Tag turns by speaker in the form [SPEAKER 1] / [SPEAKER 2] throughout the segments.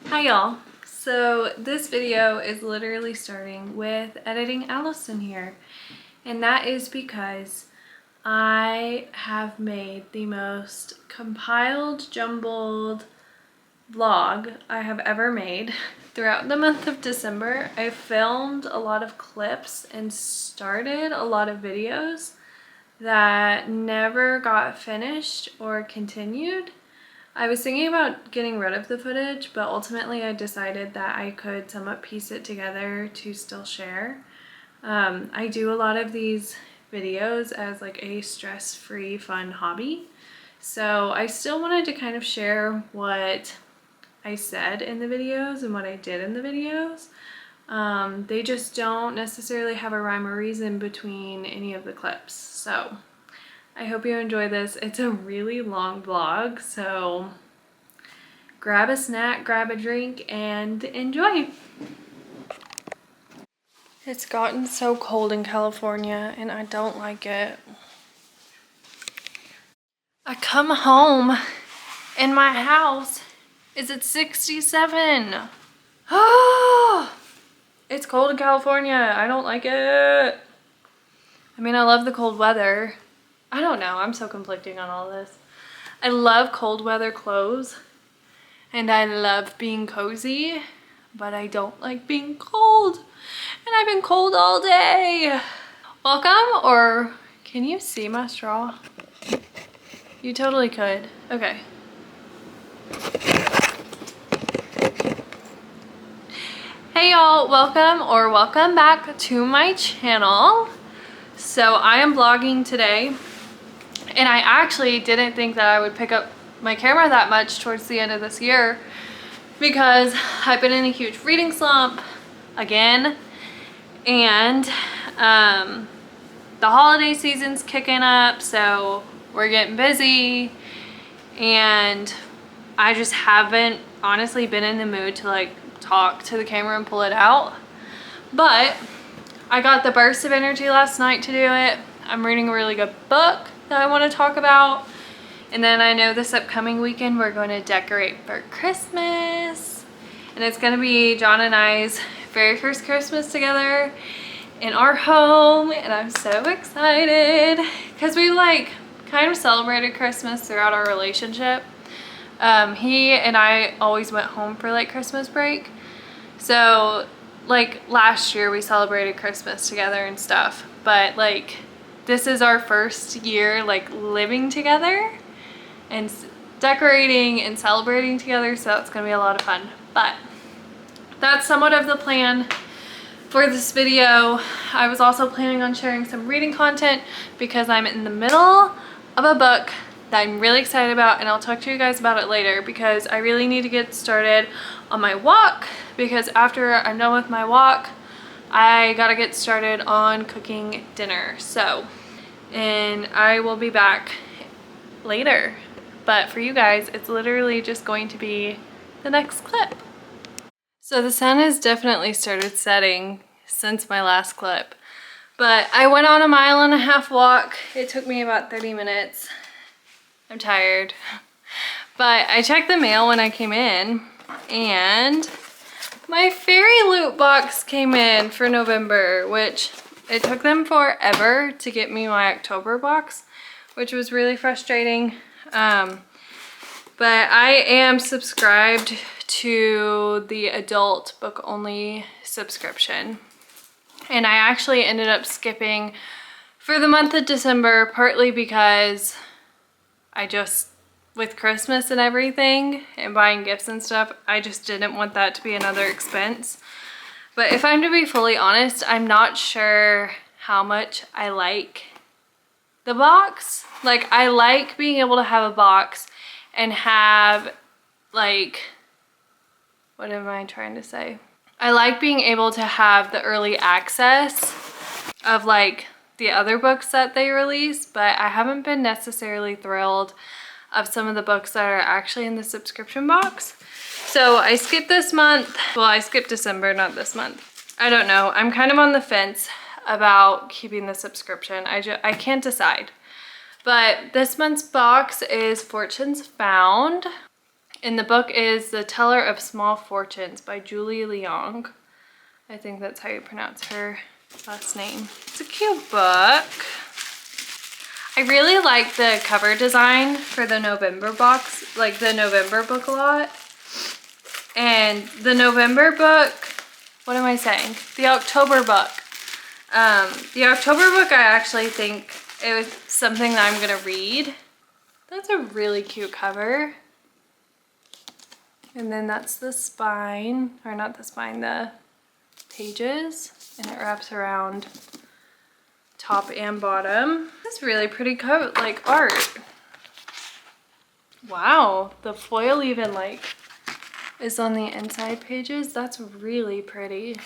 [SPEAKER 1] Hi y'all. So this video is literally starting with editing Allison here, and that is because I have made the most compiled, jumbled vlog I have ever made. Throughout the month of December, I filmed a lot of clips and started a lot of videos that never got finished or continued. I was thinking about getting rid of the footage, but ultimately I decided that I could somewhat piece it together to still share. I do a lot of these videos as like a stress-free, fun hobby. So I still wanted to kind of share what I said in the videos and what I did in the videos. They just don't necessarily have a rhyme or reason between any of the clips. So I hope you enjoy this. It's a really long vlog, so grab a snack, grab a drink, and enjoy. It's gotten so cold in California, and I don't like it. I come home, and my house is at 67. Oh, it's cold in California. I don't like it. I mean, I love the cold weather. I don't know. I'm so conflicting on all this. I love cold weather clothes, and I love being cozy, but I don't like being cold. And I've been cold all day. Welcome, or can you see my straw? You totally could. Okay. Hey y'all, welcome or welcome back to my channel. So I am vlogging today, and I actually didn't think that I would pick up my camera that much towards the end of this year because I've been in a huge reading slump again, and the holiday season's kicking up, so we're getting busy, and I just haven't honestly been in the mood to like talk to the camera and pull it out. But I got the burst of energy last night to do it. I'm reading a really good book that I want to talk about. And then I know this upcoming weekend we're going to decorate for Christmas. And it's going to be John and I's very first Christmas together in our home. And I'm so excited because we like kind of celebrated Christmas throughout our relationship. He and I always went home for like Christmas break. So like last year we celebrated Christmas together and stuff, but like this is our first year like living together and decorating and celebrating together, so it's gonna be a lot of fun. But that's somewhat of the plan for this video. I was also planning on sharing some reading content because I'm in the middle of a book that I'm really excited about, and I'll talk to you guys about it later because I really need to get started on my walk, because after I'm done with my walk I gotta get started on cooking dinner. So, and I will be back later, but for you guys it's literally just going to be the next clip. So the sun has definitely started setting since my last clip, but I went on a 1.5 mile walk. It took me about 30 minutes. I'm tired, but I checked the mail when I came in, and my fairy loot box came in for November, which it took them forever to get me my October box, which was really frustrating. But I am subscribed to the adult book only subscription, and I actually ended up skipping for the month of December, partly because I just, with Christmas and everything and buying gifts and stuff, I just didn't want that to be another expense. But if I'm to be fully honest, I'm not sure how much I like the box. Like, I like being able to have a box and have like, what am I trying to say? I like being able to have the early access of like the other books that they release, but I haven't been necessarily thrilled of some of the books that are actually in the subscription box. So I skipped this month. Well, I skipped December, not this month. I don't know. I'm kind of on the fence about keeping the subscription. I can't decide. But this month's box is Fortune's Found. And the book is The Teller of Small Fortunes by Julie Leong. I think that's how you pronounce her last name. It's a cute book. I really like the cover design for the November box, like the November book a lot. And the November book, what am I saying? The October book. The October book, I actually think it was something that I'm gonna read. That's a really cute cover. And then that's the spine, or not the spine, the pages. And it wraps around top and bottom. That's really pretty cover, like art. Wow, the foil even like is on the inside pages. That's really pretty.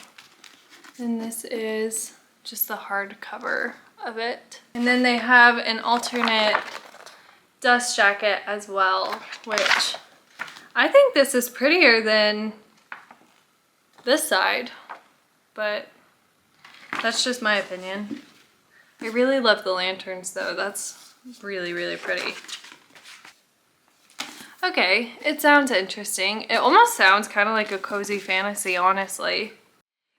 [SPEAKER 1] And this is just the hard cover of it. And then they have an alternate dust jacket as well, which I think this is prettier than this side, but that's just my opinion. I really love the lanterns though. That's really, really pretty. Okay, it sounds interesting. It almost sounds kind of like a cozy fantasy, honestly.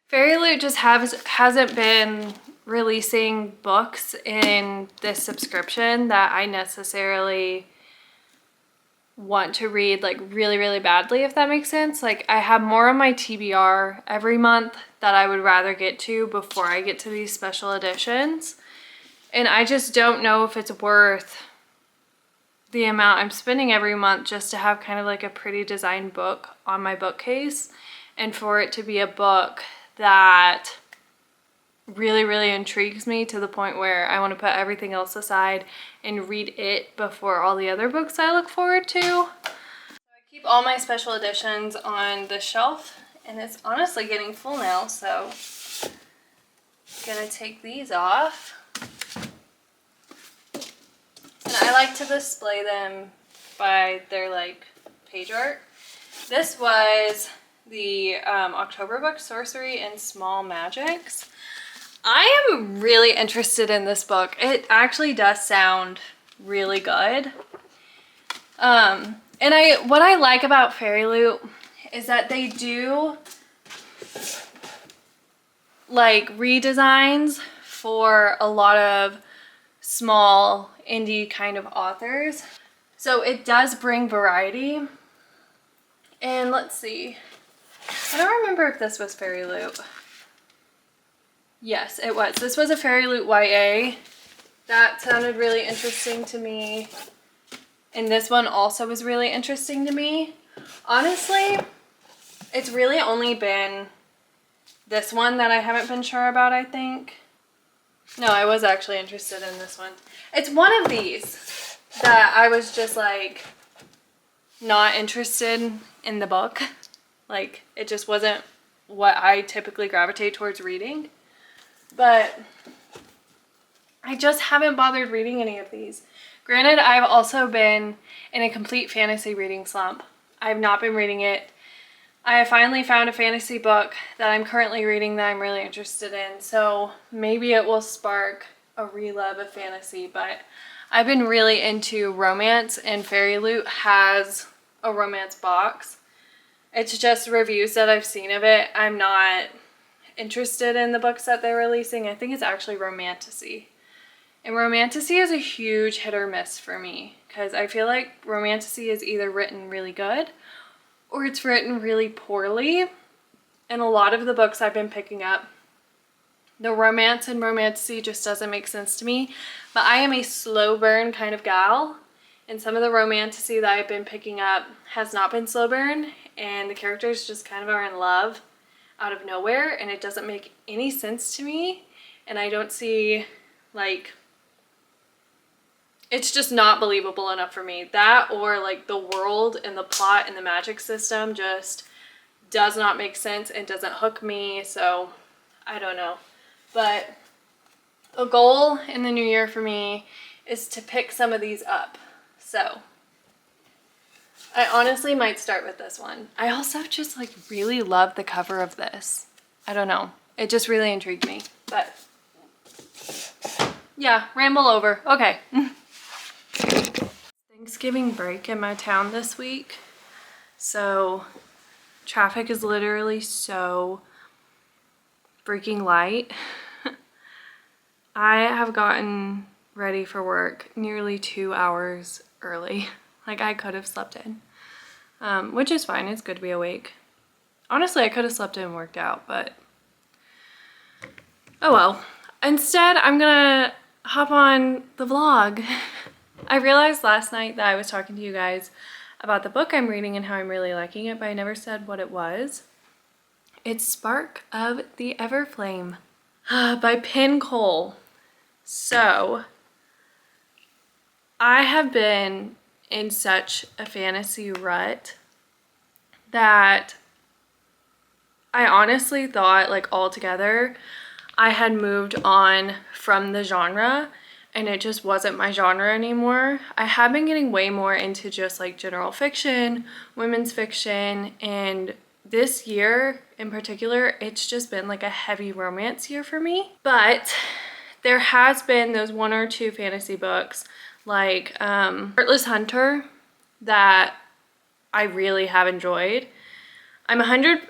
[SPEAKER 1] Fairy Loot just hasn't been releasing books in this subscription that I necessarily want to read like really, really badly, if that makes sense. Like I have more on my TBR every month that I would rather get to before I get to these special editions. And I just don't know if it's worth the amount I'm spending every month just to have kind of like a pretty designed book on my bookcase, and for it to be a book that really, really intrigues me to the point where I want to put everything else aside and read it before all the other books I look forward to. So I keep all my special editions on the shelf, and it's honestly getting full now, so I'm gonna take these off. And I like to display them by their like page art. This was the October book, Sorcery and Small Magics. I am really interested in this book. It actually does sound really good. And what I like about Fairy Loot is that they do like redesigns for a lot of small indie kind of authors. So it does bring variety. And let's see. I don't remember if this was Fairy Loot. Yes, it was. This was a Fairy Loot YA. That sounded really interesting to me. And this one also was really interesting to me. Honestly, it's really only been this one that I haven't been sure about, I think. No, I was actually interested in this one. It's one of these that I was just like not interested in the book. Like it just wasn't what I typically gravitate towards reading. But I just haven't bothered reading any of these. Granted, I've also been in a complete fantasy reading slump. I've not been reading it. I have finally found a fantasy book that I'm currently reading that I'm really interested in. So maybe it will spark a relove of fantasy, but I've been really into romance, and Fairy Loot has a romance box. It's just reviews that I've seen of it. I'm not interested in the books that they're releasing. I think it's actually romantasy. And romantasy is a huge hit or miss for me because I feel like romantasy is either written really good or it's written really poorly. And a lot of the books I've been picking up, the romance in romantasy just doesn't make sense to me. But I am a slow burn kind of gal, and some of the romantasy that I've been picking up has not been slow burn, and the characters just kind of are in love out of nowhere, and it doesn't make any sense to me. And I don't see, like, it's just not believable enough for me. That, or like the world and the plot and the magic system just does not make sense and doesn't hook me. So I don't know. But a goal in the new year for me is to pick some of these up. So I honestly might start with this one. I also just like really love the cover of this. I don't know. It just really intrigued me. But yeah, ramble over. Okay. Thanksgiving break in my town this week. So traffic is literally so freaking light. I have gotten ready for work nearly 2 hours early. Like I could have slept in, which is fine. It's good to be awake. Honestly, I could have slept in and worked out, but oh well. Instead, I'm gonna hop on the vlog. I realized last night that I was talking to you guys about the book I'm reading and how I'm really liking it, but I never said what it was. It's Spark of the Everflame by Penn Cole. So, I have been in such a fantasy rut that I honestly thought, like, altogether I had moved on from the genre and it just wasn't my genre anymore. I have been getting way more into just like general fiction, women's fiction, and this year in particular, it's just been like a heavy romance year for me. But there has been those 1 or 2 fantasy books like Heartless Hunter that I really have enjoyed. I'm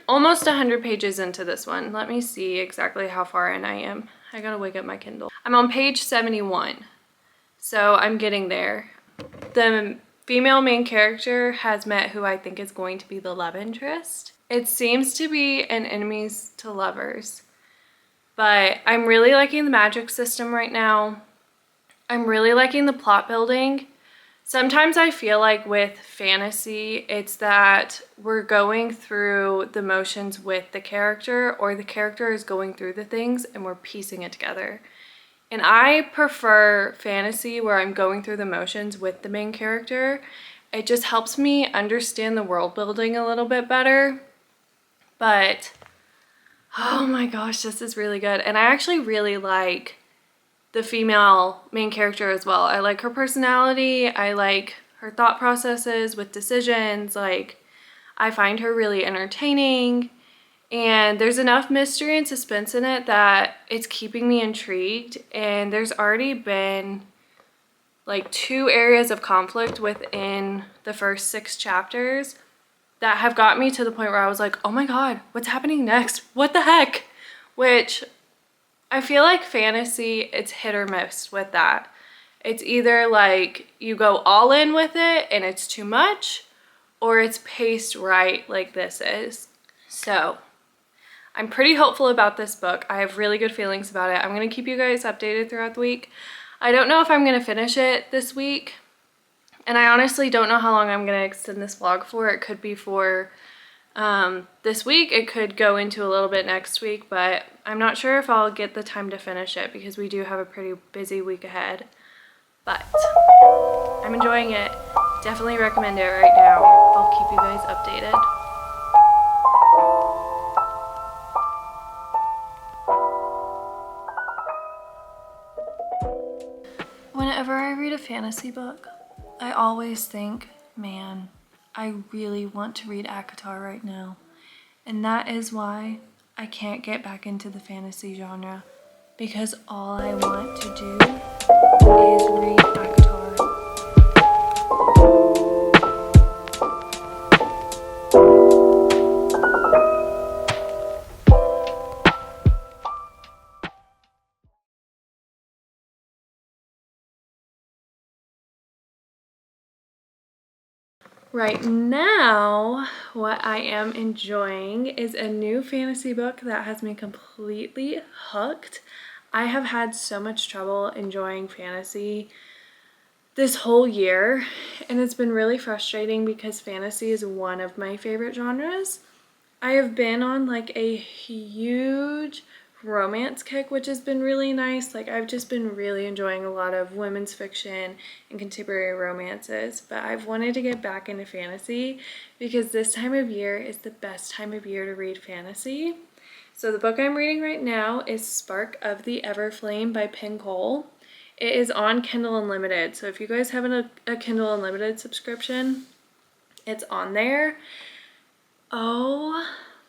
[SPEAKER 1] almost 100 pages into this one. Let me see exactly how far in I am. I gotta wake up my Kindle. I'm on page 71, so I'm getting there. The female main character has met who I think is going to be the love interest. It seems to be an enemies to lovers, but I'm really liking the magic system right now. I'm really liking the plot building. Sometimes I feel like with fantasy, it's that we're going through the motions with the character, or the character is going through the things and we're piecing it together. And I prefer fantasy where I'm going through the motions with the main character. It just helps me understand the world building a little bit better. But, oh my gosh, this is really good. And I actually really like the female main character as well. I like her personality. I like her thought processes with decisions. Like, I find her really entertaining, and there's enough mystery and suspense in it that it's keeping me intrigued. And there's already been like 2 areas of conflict within the first 6 chapters that have got me to the point where I was like, oh my god, what's happening next? What the heck? Which I feel like fantasy, it's hit or miss with that. It's either like you go all in with it and it's too much, or it's paced right like this is. So I'm pretty hopeful about this book. I have really good feelings about it. I'm going to keep you guys updated throughout the week. I don't know if I'm going to finish it this week, and I honestly don't know how long I'm going to extend this vlog for. It could be for this week, it could go into a little bit next week, but I'm not sure if I'll get the time to finish it because we do have a pretty busy week ahead. But I'm enjoying it. Definitely recommend it right now. I'll keep you guys updated. Whenever I read a fantasy book, I always think, man, I really want to read ACOTAR right now. And that is why I can't get back into the fantasy genre, because all I want to do is read ACOTAR. Right now, what I am enjoying is a new fantasy book that has me completely hooked. I have had so much trouble enjoying fantasy this whole year, and it's been really frustrating because fantasy is one of my favorite genres. I have been on like a huge romance kick, which has been really nice. Like, I've just been really enjoying a lot of women's fiction and contemporary romances, but I've wanted to get back into fantasy because this time of year is the best time of year to read fantasy. So the book I'm reading right now is Spark of the Everflame by Penn Cole. It is on Kindle Unlimited, so if you guys have a Kindle Unlimited subscription, it's on there. Oh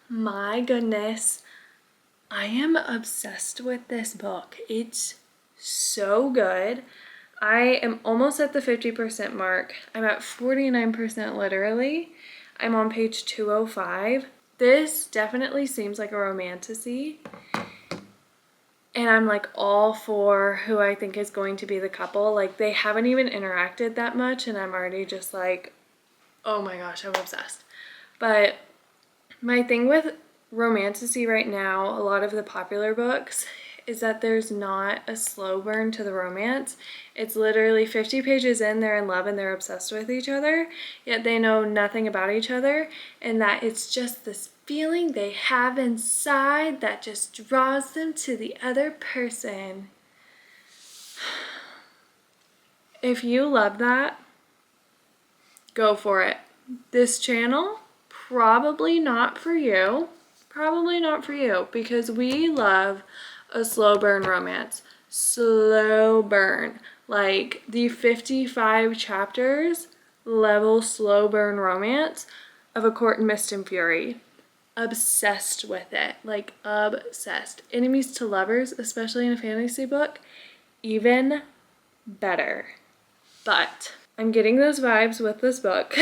[SPEAKER 1] my goodness. I am obsessed with this book. It's so good. I am almost at the 50% mark. I'm at 49% literally. I'm on page 205. This definitely seems like a romantasy. And I'm like all for who I think is going to be the couple. Like they haven't even interacted that much and I'm already just like, oh my gosh, I'm obsessed. But my thing with romantasy right now, a lot of the popular books, is that there's not a slow burn to the romance. It's literally 50 pages in, they're in love and they're obsessed with each other, yet they know nothing about each other, and that it's just this feeling they have inside that just draws them to the other person. If you love that, go for it. This channel, probably not for you. Probably not for you, because we love a slow burn romance. Slow burn. Like the 55 chapters level slow burn romance of A Court in Mist and Fury. Obsessed with it. Like obsessed. Enemies to lovers, especially in a fantasy book, even better. But I'm getting those vibes with this book.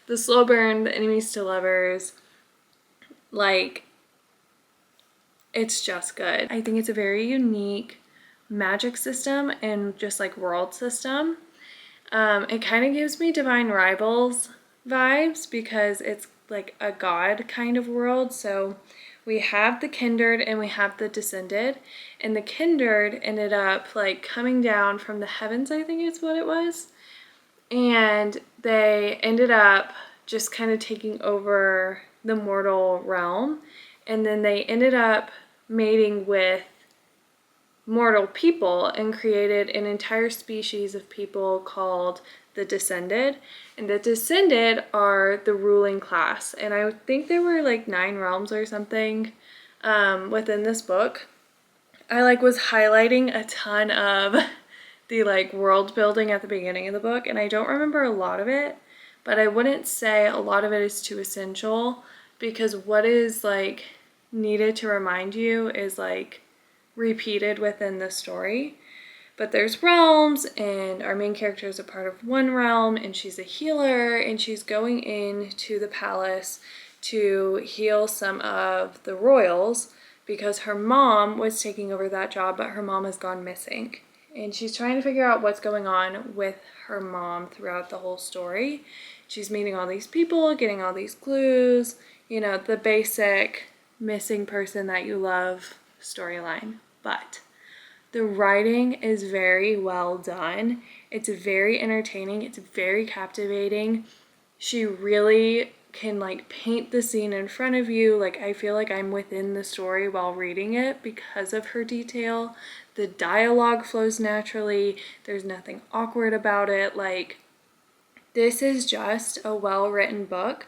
[SPEAKER 1] The slow burn, the enemies to lovers, like, it's just good. I think it's a very unique magic system and just like world system. It kind of gives me Divine Rivals vibes because it's like a god kind of world. So we have the kindred and we have the descended, and the kindred ended up like coming down from the heavens, I think is what it was. And they ended up just kind of taking over the mortal realm. And then they ended up mating with mortal people and created an entire species of people called the Descended. And the Descended are the ruling class. And I think there were like 9 realms or something within this book. I like was highlighting a ton of the like world building at the beginning of the book, and I don't remember a lot of it, but I wouldn't say a lot of it is too essential, because what is like needed to remind you is like repeated within the story. But there's realms, and our main character is a part of one realm, and she's a healer, and she's going into the palace to heal some of the royals because her mom was taking over that job, but her mom has gone missing. And she's trying to figure out what's going on with her mom throughout the whole story. She's meeting all these people, getting all these clues, you know, the basic missing person that you love storyline. But the writing is very well done. It's very entertaining. It's very captivating. She really can like paint the scene in front of you. Like I feel like I'm within the story while reading it because of her detail. The dialogue flows naturally. There's nothing awkward about it. Like, this is just a well-written book.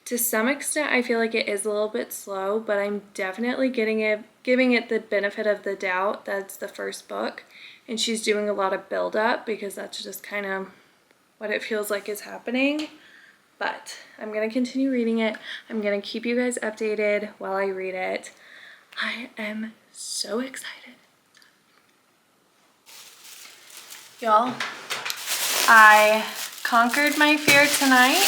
[SPEAKER 1] To some extent, I feel like it is a little bit slow, but I'm definitely giving it the benefit of the doubt. That's the first book, and she's doing a lot of build-up because that's just kind of what it feels like is happening. But I'm going to continue reading it. I'm going to keep you guys updated while I read it. I am so excited. Y'all, I conquered my fear tonight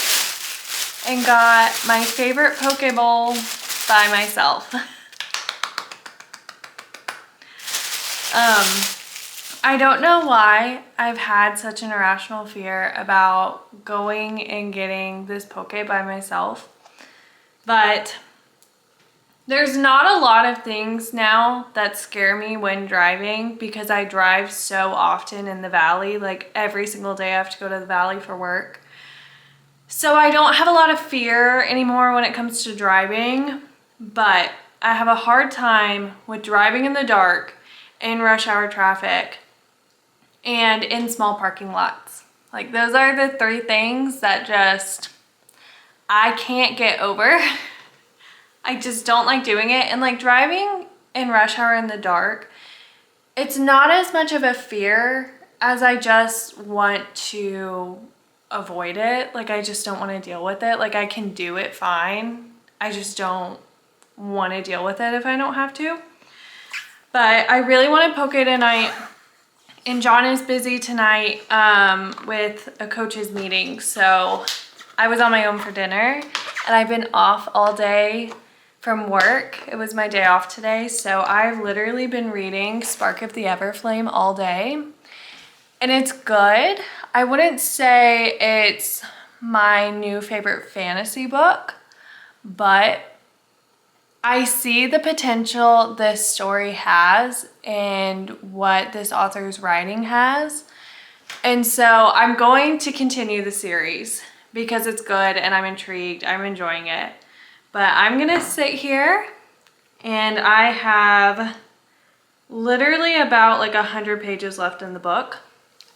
[SPEAKER 1] and got my favorite poke bowl by myself. I don't know why I've had such an irrational fear about going and getting this poke by myself, but there's not a lot of things now that scare me when driving because I drive so often in the valley. Like every single day I have to go to the valley for work. So I don't have a lot of fear anymore when it comes to driving, but I have a hard time with driving in the dark, in rush hour traffic, and in small parking lots. Like those are the 3 things that just I can't get over. I just don't like doing it. And like driving in rush hour in the dark, it's not as much of a fear as I just want to avoid it. Like I just don't want to deal with it. Like I can do it fine. I just don't want to deal with it if I don't have to. But I really wanted poke tonight. And John is busy tonight with a coach's meeting. So I was on my own for dinner and I've been off all day from work. It was my day off today, so I've literally been reading Spark of the Everflame all day, and it's good. I wouldn't say it's my new favorite fantasy book, but I see the potential this story has and what this author's writing has. And so I'm going to continue the series because it's good and I'm intrigued. I'm enjoying it. But I'm gonna sit here and I have literally about like 100 pages left in the book.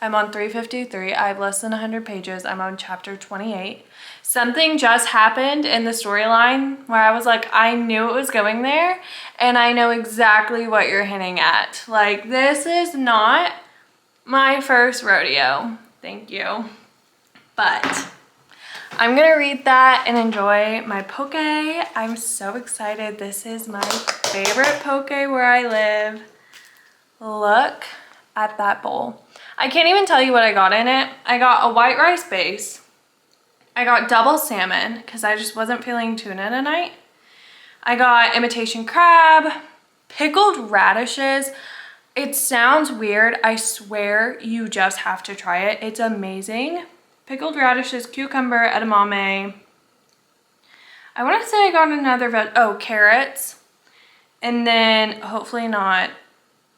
[SPEAKER 1] I'm on 353. I have less than 100 pages. I'm on chapter 28. Something just happened in the storyline where I was like, I knew it was going there and I know exactly what you're hinting at. Like, this is not my first rodeo. Thank you. But I'm gonna read that and enjoy my poke. I'm so excited. This is my favorite poke where I live. Look at that bowl. I can't even tell you what I got in it. I got a white rice base. I got double salmon because I just wasn't feeling tuna tonight. I got imitation crab, pickled radishes. It sounds weird. I swear you just have to try it. It's amazing. Pickled radishes, cucumber, edamame. I want to say I got another carrots. And then hopefully not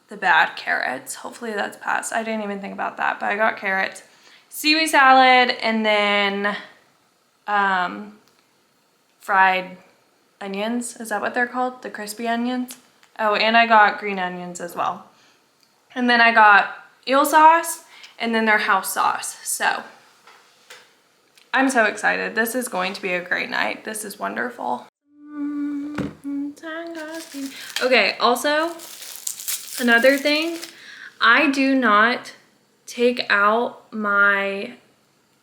[SPEAKER 1] the bad carrots. Hopefully that's passed. I didn't even think about that, but I got carrots. Seaweed salad, and then fried onions. Is that what they're called? The crispy onions? Oh, and I got green onions as well. And then I got eel sauce and then their house sauce. So I'm so excited. This is going to be a great night. This is wonderful. Okay, also another thing, I do not take out my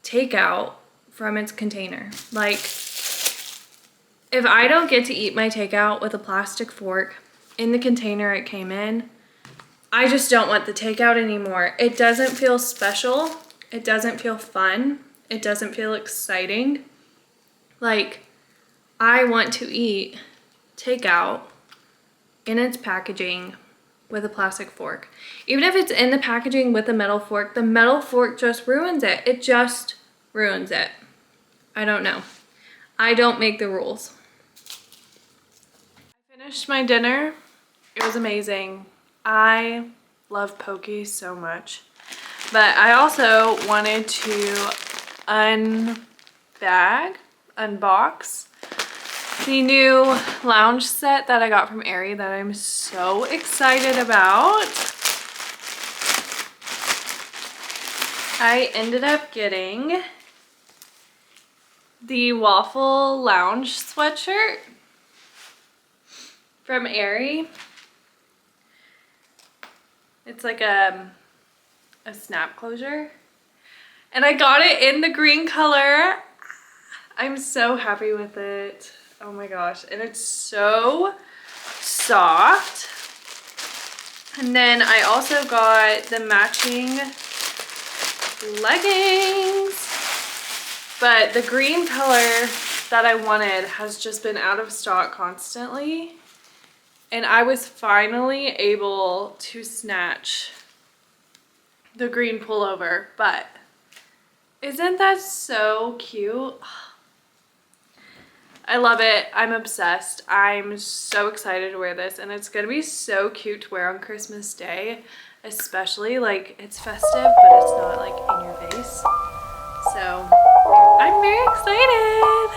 [SPEAKER 1] takeout from its container. Like, if I don't get to eat my takeout with a plastic fork in the container it came in, I just don't want the takeout anymore. It doesn't feel special. It doesn't feel fun. It doesn't feel exciting. Like, I want to eat takeout in its packaging with a plastic fork. Even if it's in the packaging with a metal fork, the metal fork just ruins it. It just ruins it. I don't know. I don't make the rules. I finished my dinner. It was amazing. I love poke so much. But I also wanted to unbox the new lounge set that I got from Aerie that I'm so excited about. I ended up getting the waffle lounge sweatshirt from Aerie. It's like a snap closure. And I got it in the green color. I'm so happy with it. Oh my gosh. And it's so soft. And then I also got the matching leggings. But the green color that I wanted has just been out of stock constantly. And I was finally able to snatch the green pullover. But isn't that so cute? I love it. I'm obsessed. I'm so excited to wear this, and it's gonna be so cute to wear on Christmas Day, especially like it's festive, but it's not like in your face. So I'm very excited.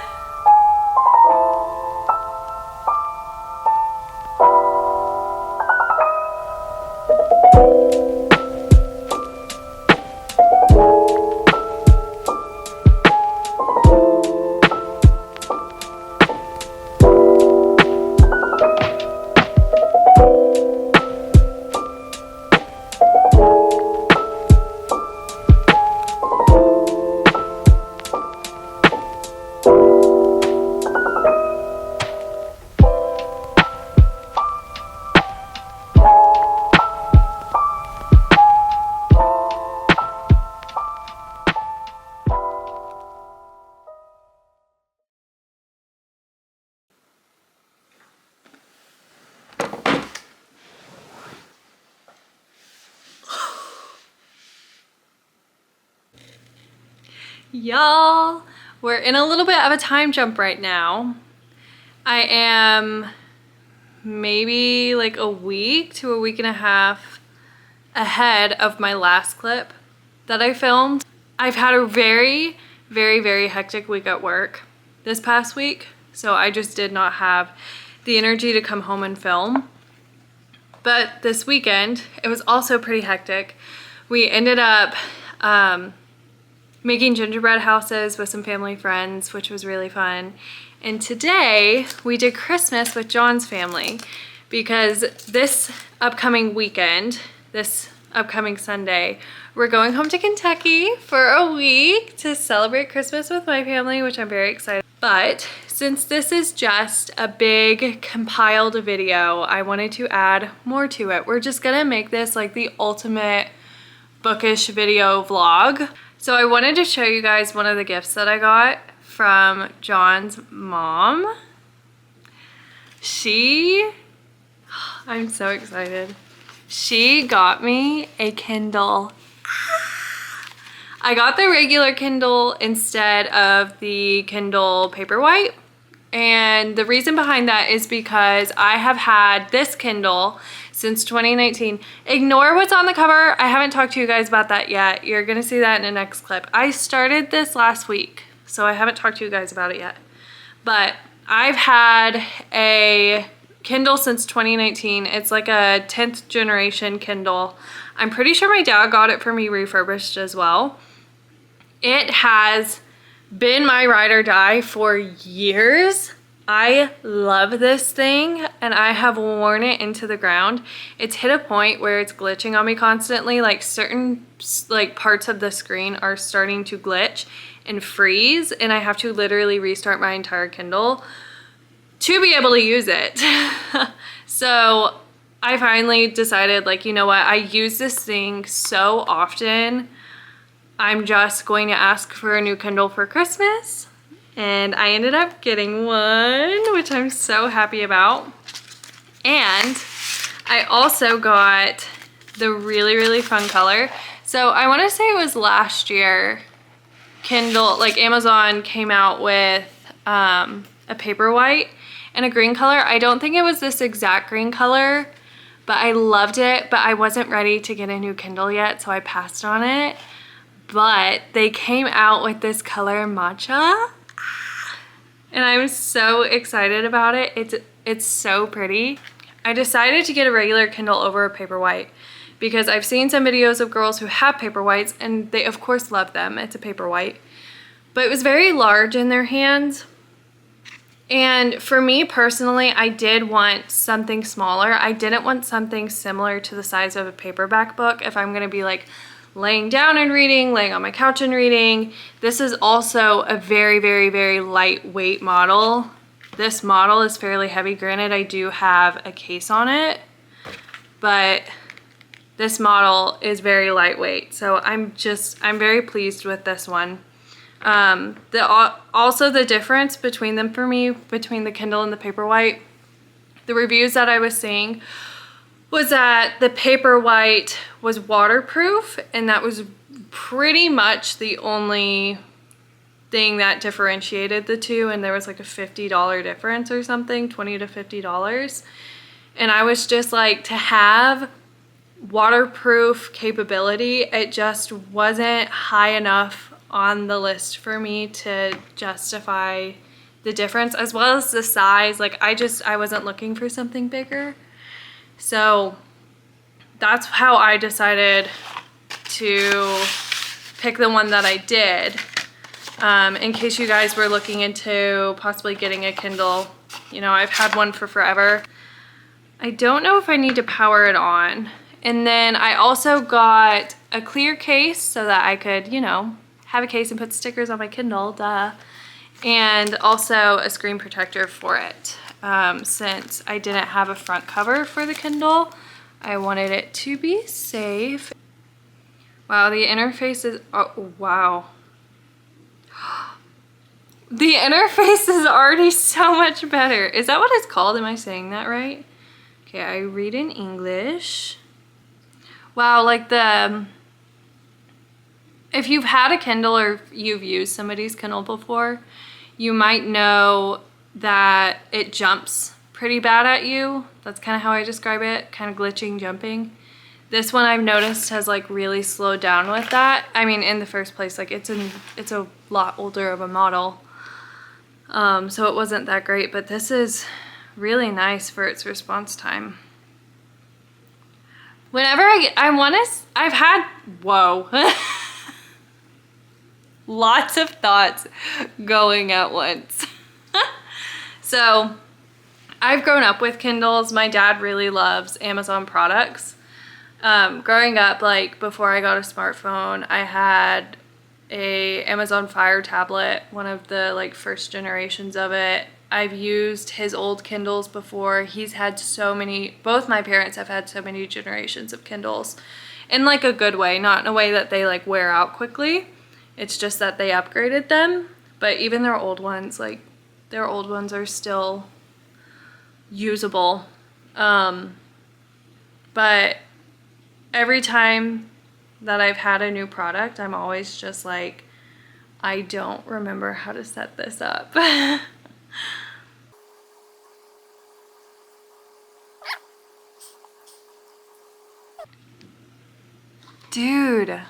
[SPEAKER 1] Y'all, we're in a little bit of a time jump right now. I am maybe like a week to a week and a half ahead of my last clip that I filmed. I've had a very, very, very hectic week at work this past week, so I just did not have the energy to come home and film. But this weekend, it was also pretty hectic. We ended up making gingerbread houses with some family friends, which was really fun. And today we did Christmas with John's family because this upcoming weekend, this upcoming Sunday, we're going home to Kentucky for a week to celebrate Christmas with my family, which I'm very excited. But since this is just a big compiled video, I wanted to add more to it. We're just gonna make this like the ultimate bookish video vlog. So I wanted to show you guys one of the gifts that I got from John's mom. I'm so excited. She got me a Kindle. I got the regular Kindle instead of the Kindle Paperwhite. And the reason behind that is because I have had this Kindle since 2019. Ignore what's on the cover. I haven't talked to you guys about that yet. You're gonna see that in the next clip. I started this last week, so I haven't talked to you guys about it yet. But I've had a Kindle since 2019. It's like a 10th generation Kindle. I'm pretty sure my dad got it for me refurbished as well. It has been my ride or die for years. I love this thing and I have worn it into the ground. It's hit a point where it's glitching on me constantly. Like certain parts of the screen are starting to glitch and freeze, and I have to literally restart my entire Kindle to be able to use it. So I finally decided, like, you know what? I use this thing so often. I'm just going to ask for a new Kindle for Christmas. And I ended up getting one, which I'm so happy about. And I also got the really, really fun color. So I want to say it was last year, Kindle, like Amazon came out with a Paperwhite and a green color. I don't think it was this exact green color, but I loved it, but I wasn't ready to get a new Kindle yet, so I passed on it. But they came out with this color matcha, and I'm so excited about it. It's so pretty. I decided to get a regular Kindle over a Paperwhite because I've seen some videos of girls who have Paperwhites and they of course love them. It's a Paperwhite, but it was very large in their hands. And for me personally, I did want something smaller. I didn't want something similar to the size of a paperback book if I'm gonna be like laying down and reading, laying on my couch and reading. This is also a very, very, very lightweight model. This model is fairly heavy. Granted, I do have a case on it, but this model is very lightweight. So I'm very pleased with this one. Also the difference between them for me, between the Kindle and the Paperwhite, the reviews that I was seeing was that the Paperwhite was waterproof, and that was pretty much the only thing that differentiated the two, and there was like a $50 difference or something, $20 to $50. And I was just like, to have waterproof capability, it just wasn't high enough on the list for me to justify the difference, as well as the size. Like I wasn't looking for something bigger. So that's how I decided to pick the one that I did. In case you guys were looking into possibly getting a Kindle, you know, I've had one for forever. I don't know if I need to power it on. And then I also got a clear case so that I could, you know, have a case and put stickers on my Kindle, duh. And also a screen protector for it. Since I didn't have a front cover for the Kindle, I wanted it to be safe. Wow, the interface is, oh, wow. The interface is already so much better. Is that what it's called? Am I saying that right? Okay, I read in English. Wow, like the If you've had a Kindle or you've used somebody's Kindle before, you might know that it jumps pretty bad at you. That's kind of how I describe it, kind of glitching, jumping. This one I've noticed has like really slowed down with that. I mean, in the first place, like it's a lot older of a model. So it wasn't that great, but this is really nice for its response time. Whenever I've had, whoa. Lots of thoughts going at once. So I've grown up with Kindles. My dad really loves Amazon products. Growing up, like before I got a smartphone, I had a Amazon Fire tablet, one of the like first generations of it. I've used his old Kindles before. He's had so many, both my parents have had so many generations of Kindles in like a good way, not in a way that they like wear out quickly. It's just that they upgraded them, but even their old ones, like their old ones are still usable. But every time that I've had a new product, I'm always just like, I don't remember how to set this up. Dude,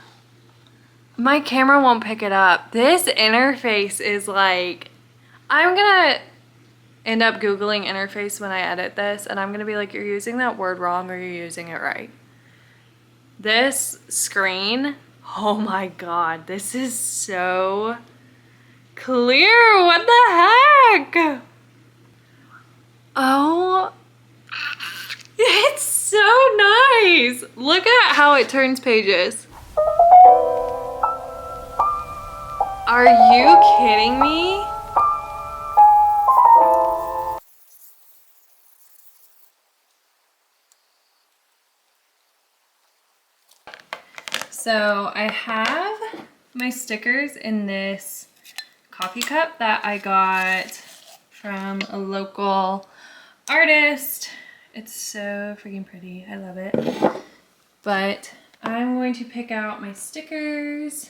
[SPEAKER 1] my camera won't pick it up. This interface is like, I'm gonna end up Googling interface when I edit this, and I'm gonna be like, you're using that word wrong or you're using it right. This screen, oh my God, this is so clear. What the heck? Oh, it's so nice. Look at how it turns pages. Are you kidding me? So I have my stickers in this coffee cup that I got from a local artist. It's so freaking pretty. I love it. But I'm going to pick out my stickers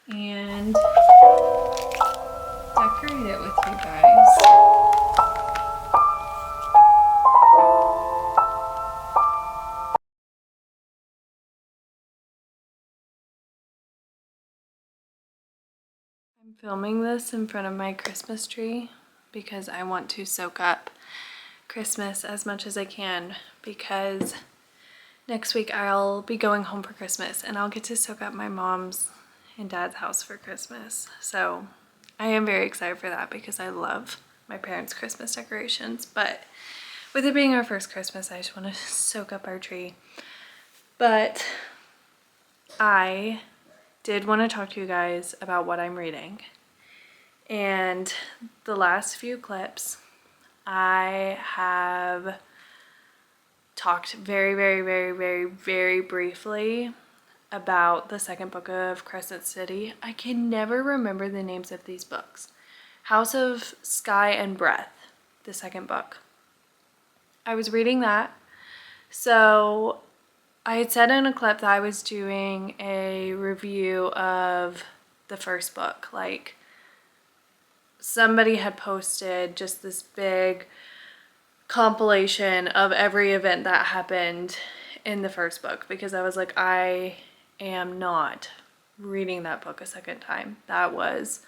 [SPEAKER 1] and decorate it with you guys. I'm filming this in front of my Christmas tree because I want to soak up Christmas as much as I can, because next week I'll be going home for Christmas and I'll get to soak up my mom's and dad's house for Christmas. So I am very excited for that because I love my parents' Christmas decorations, but with it being our first Christmas, I just want to soak up our tree. But I did want to talk to you guys about what I'm reading. And the last few clips, I have talked very briefly about the second book of Crescent City. I can never remember the names of these books. House of Sky and Breath, the second book. I was reading that. So I had said in a clip that I was doing a review of the first book. Like, somebody had posted just this big compilation of every event that happened in the first book, because I was like, I am not reading that book a second time. That was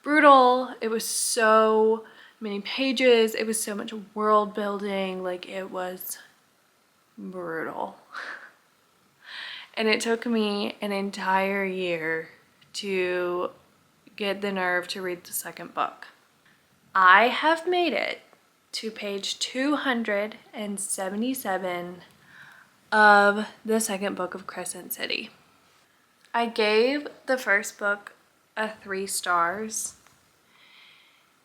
[SPEAKER 1] brutal. It was so many pages. It was so much world building. Like, it was brutal. And it took me an entire year to get the nerve to read the second book. I have made it to page 277 of the second book of Crescent City. I gave the first book a 3 stars,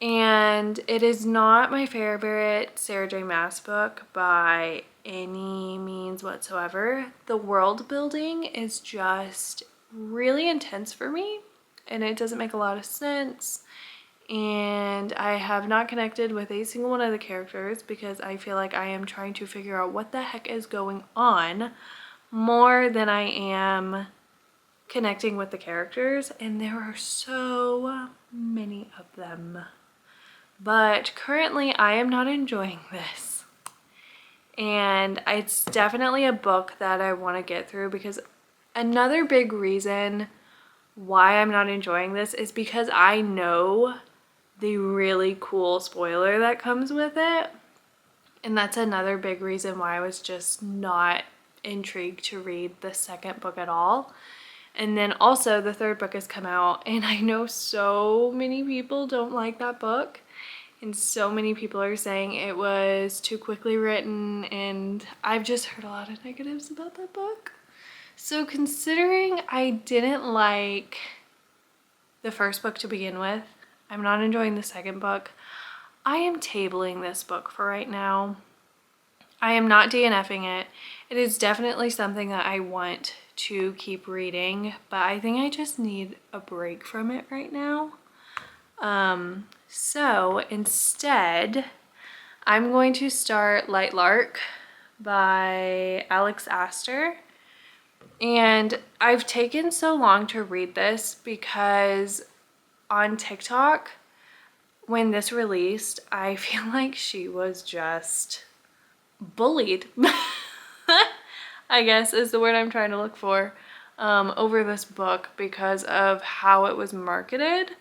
[SPEAKER 1] and it is not my favorite Sarah J. Maas book by any means whatsoever. The world building is just really intense for me, and it doesn't make a lot of sense. And I have not connected with a single one of the characters because I feel like I am trying to figure out what the heck is going on more than I am connecting with the characters, and there are so many of them. But currently I am not enjoying this. And it's definitely a book that I want to get through, because another big reason why I'm not enjoying this is because I know the really cool spoiler that comes with it. And that's another big reason why I was just not intrigued to read the second book at all. And then also the third book has come out, and I know so many people don't like that book. And so many people are saying it was too quickly written, and I've just heard a lot of negatives about that book. So considering I didn't like the first book to begin with, I'm not enjoying the second book, I am tabling this book for right now. I am not DNFing it. It is definitely something that I want to keep reading, but I think I just need a break from it right now. So instead, I'm going to start Light Lark by Alex Astor. And I've taken so long to read this because on TikTok, when this released, I feel like she was just bullied, I guess is the word I'm trying to look for, over this book because of how it was marketed.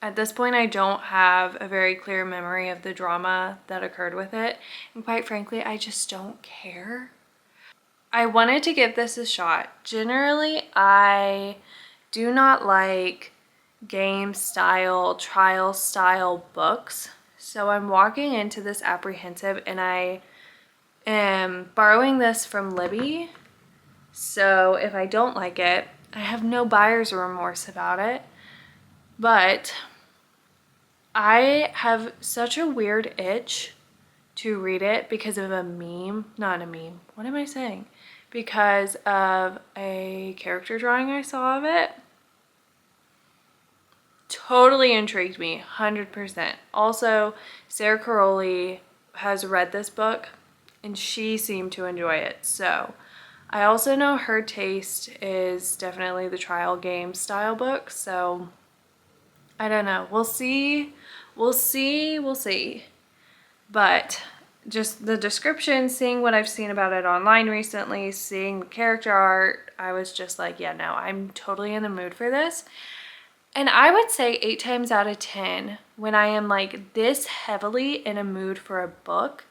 [SPEAKER 1] At this point, I don't have a very clear memory of the drama that occurred with it, and quite frankly, I just don't care. I wanted to give this a shot. Generally, I do not like game style, trial style books, so I'm walking into this apprehensive, and I am borrowing this from Libby, so if I don't like it, I have no buyer's remorse about it. But I have such a weird itch to read it because of a meme, not a meme, what am I saying? Because of a character drawing I saw of it. Totally intrigued me, 100%. Also, Sarah Caroli has read this book and she seemed to enjoy it. So I also know her taste is definitely the trial game style book. So I don't know. We'll see. We'll see. But just the description, seeing what I've seen about it online recently, seeing the character art, I was just like, yeah, no, I'm totally in the mood for this. And I would say 8 times out of 10, when I am like this heavily in a mood for a book,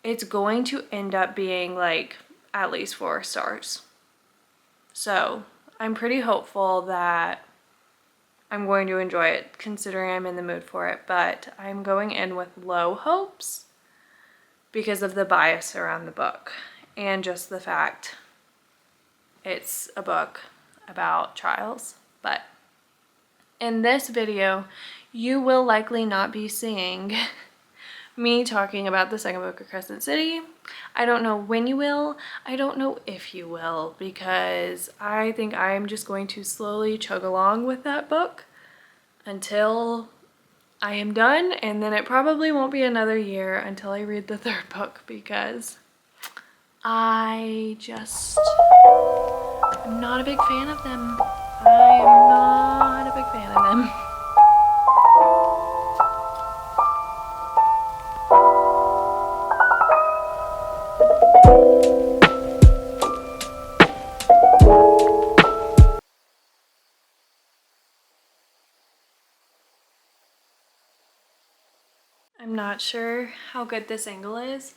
[SPEAKER 1] it's going to end up being like at least 4 stars. So I'm pretty hopeful that I'm going to enjoy it considering I'm in the mood for it, but I'm going in with low hopes because of the bias around the book and just the fact it's a book about trials. But in this video, you will likely not be seeing me talking about the second book of Crescent City. I don't know when you will. I don't know if you will, because I think I'm just going to slowly chug along with that book until I am done, and then it probably won't be another year until I read the third book because I just am not a big fan of them. I am not a big fan of them. I'm not sure how good this angle is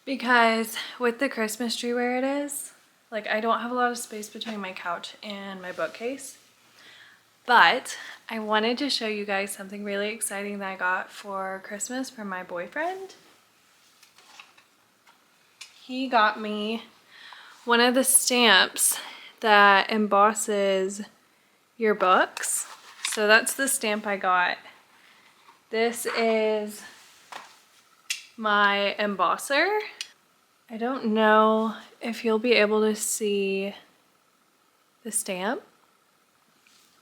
[SPEAKER 1] because with the Christmas tree where it is, like I don't have a lot of space between my couch and my bookcase. But I wanted to show you guys something really exciting that I got for Christmas from my boyfriend. He got me one of the stamps that embosses your books. So that's the stamp I got. This is my embosser. I don't know if you'll be able to see the stamp,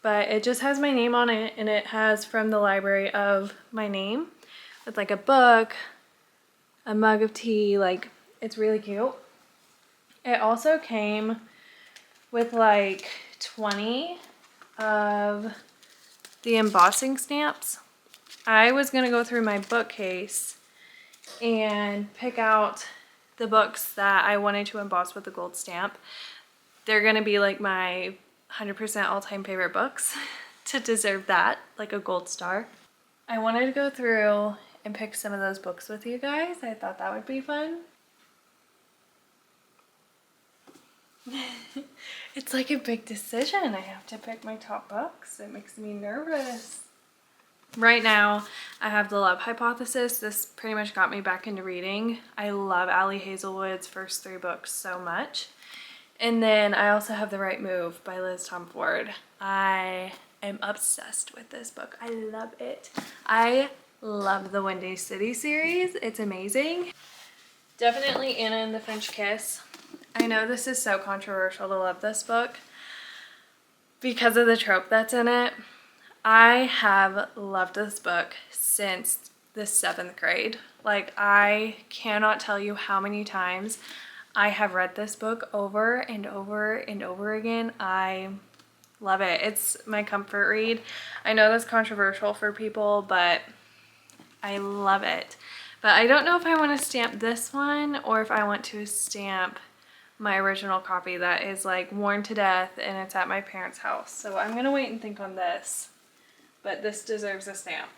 [SPEAKER 1] but it just has my name on it, and it has from the library of my name with like a book, a mug of tea, like it's really cute. It also came with like 20 of the embossing stamps. I was gonna go through my bookcase and pick out the books that I wanted to emboss with the gold stamp. They're gonna be like my 100% all-time favorite books to deserve that, like a gold star. I wanted to go through and pick some of those books with you guys. I thought that would be fun. It's like a big decision. I have to pick my top books. It makes me nervous. Right now, I have The Love Hypothesis. This pretty much got me back into reading. I love Ali Hazelwood's first 3 books so much. And then I also have The Right Move by Liz Tom Ford. I am obsessed with this book. I love it. I love the Windy City series. It's amazing. Definitely Anna and the French Kiss. I know this is so controversial to love this book because of the trope that's in it. I have loved this book since the 7th grade. Like, I cannot tell you how many times I have read this book over and over and over again. I love it. It's my comfort read. I know that's controversial for people, but I love it. But I don't know if I want to stamp this one or if I want to stamp my original copy that is like worn to death and it's at my parents' house. So I'm gonna wait and think on this, but this deserves a stamp.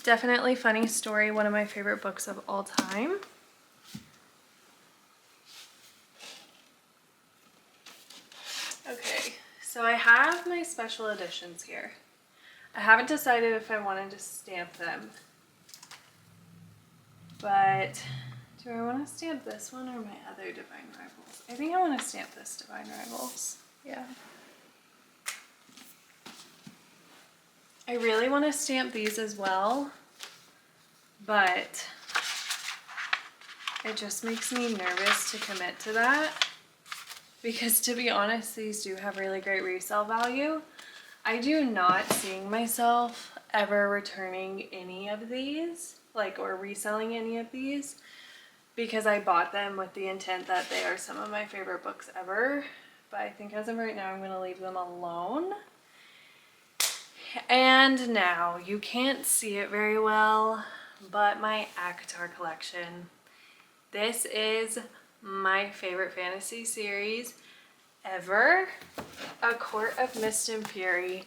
[SPEAKER 1] Definitely Funny Story, one of my favorite books of all time. Okay, so I have my special editions here. I haven't decided if I wanted to stamp them. But do I want to stamp this one or my other Divine Rivals? I think I want to stamp this Divine Rivals. Yeah. I really want to stamp these as well, but it just makes me nervous to commit to that because, to be honest, these do have really great resale value. I do not see myself ever returning any of these, like, or reselling any of these, because I bought them with the intent that they are some of my favorite books ever. But I think as of right now, I'm going to leave them alone. And now, you can't see it very well, but my ACOTAR collection. This is my favorite fantasy series ever. A Court of Mist and Fury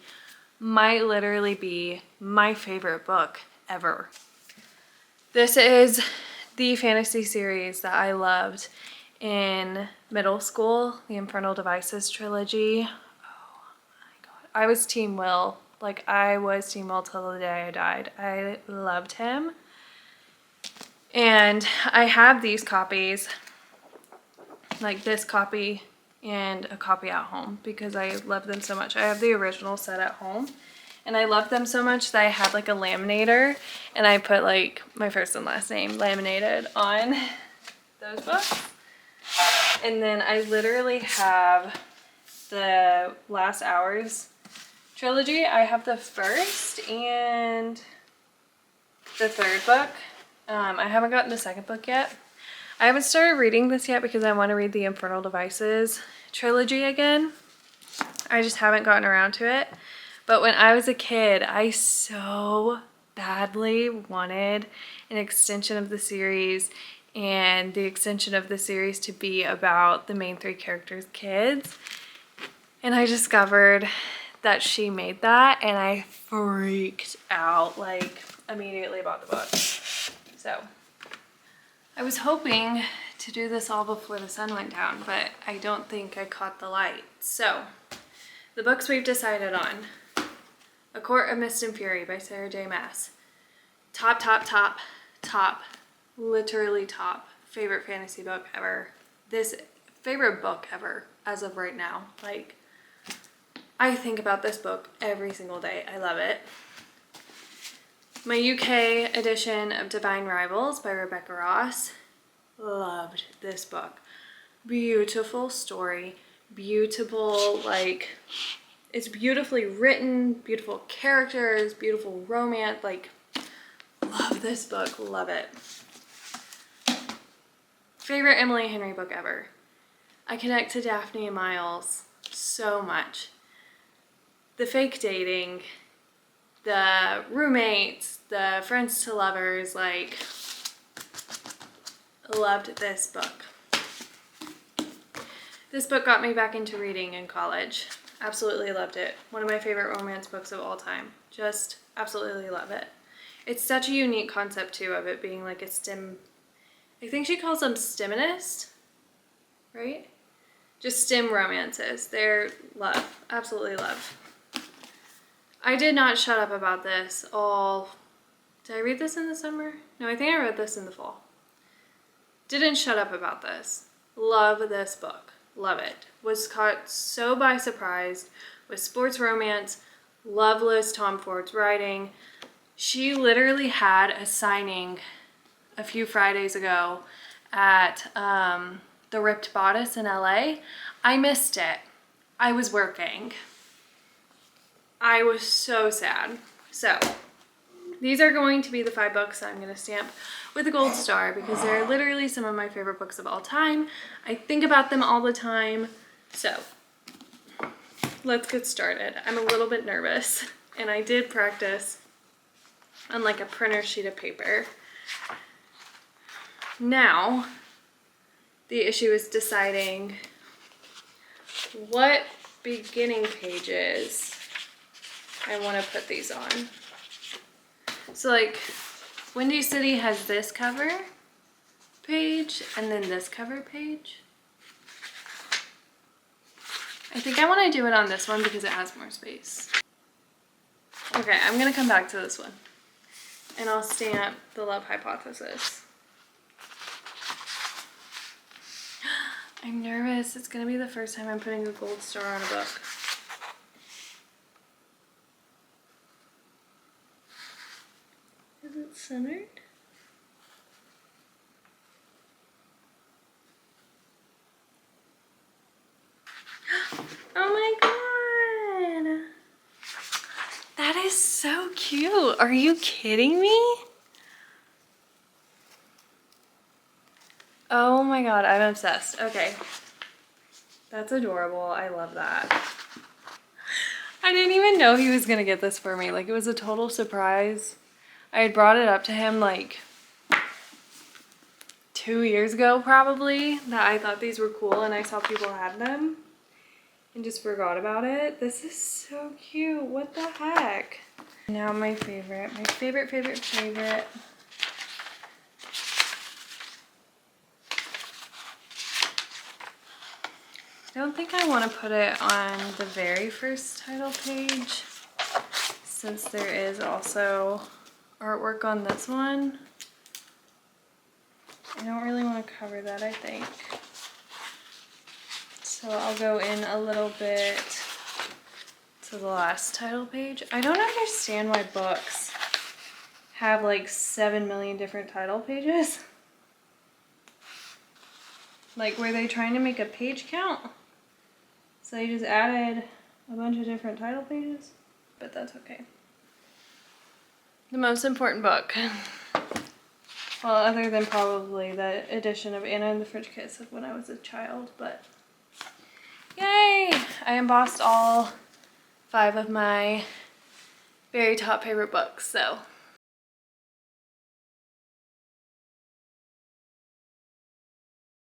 [SPEAKER 1] might literally be my favorite book ever. This is the fantasy series that I loved in middle school, the Infernal Devices trilogy. Oh my god. I was Team Will. Like, I was Team Will till the day I died. I loved him. And I have these copies, like this copy and a copy at home, because I love them so much. I have the original set at home, and I love them so much that I had like a laminator, and I put like my first and last name laminated on those books. And then I literally have the Last Hours trilogy. I have the first and the third book. I haven't gotten the second book yet. I haven't started reading this yet because I want to read the Infernal Devices trilogy again. I just haven't gotten around to it. But when I was a kid, I so badly wanted an extension of the series, and the extension of the series to be about the main 3 characters' kids. And I discovered that she made that, and I freaked out, like, immediately bought the book. So I was hoping to do this all before the sun went down, but I don't think I caught the light. So the books we've decided on: A Court of Mist and Fury by Sarah J. Maas. Top, literally top favorite fantasy book ever. This favorite book ever as of right now. Like, I think about this book every single day. I love it. My UK edition of Divine Rivals by Rebecca Ross. Loved this book. Beautiful story. Beautiful, like, it's beautifully written, beautiful characters, beautiful romance. Like, love this book. Love it. Favorite Emily Henry book ever. I connect to Daphne and Miles so much. The fake dating, the roommates, the friends to lovers, like, loved this book. This book got me back into reading in college. Absolutely loved it. One of my favorite romance books of all time. Just absolutely love it. It's such a unique concept too, of it being like a I think she calls them STEMinist, right? Just STEM romances. They're love, absolutely love. I did not shut up about this all, did I read this in the summer? No, I think I read this in the fall. Didn't shut up about this. Love this book. Love it. Was caught so by surprise with sports romance. Love Liz Tom Ford's writing. She literally had a signing a few Fridays ago at the Ripped Bodice in LA. I missed it. I was working. I was so sad. So these are going to be the 5 books I'm going to stamp with a gold star because they're literally some of my favorite books of all time. I think about them all the time. So let's get started. I'm a little bit nervous and I did practice on like a printer sheet of paper. Now, the issue is deciding what beginning pages I want to put these on. So like, Windy City has this cover page and then this cover page. I think I want to do it on this one because it has more space. Okay, I'm going to come back to this one and I'll stamp the Love Hypothesis. I'm nervous. It's going to be the first time I'm putting a gold star on a book. Is it centered? Oh my god! That is so cute. Are you kidding me? Oh my god, I'm obsessed. Okay. That's adorable. I love that. I didn't even know he was gonna get this for me. Like, it was a total surprise. I had brought it up to him like 2 years ago probably, that I thought these were cool and I saw people had them and just forgot about it. This is so cute. What the heck? Now my favorite. I don't think I want to put it on the very first title page since there is also artwork on this one. I don't really want to cover that, I think. So I'll go in a little bit to the last title page. I don't understand why books have like 7 million different title pages. Like, were they trying to make a page count? So they just added a bunch of different title pages, but that's okay. The most important book. Well, other than probably the edition of Anna and the French Kiss of when I was a child, but yay! I embossed all 5 of my very top favorite books, so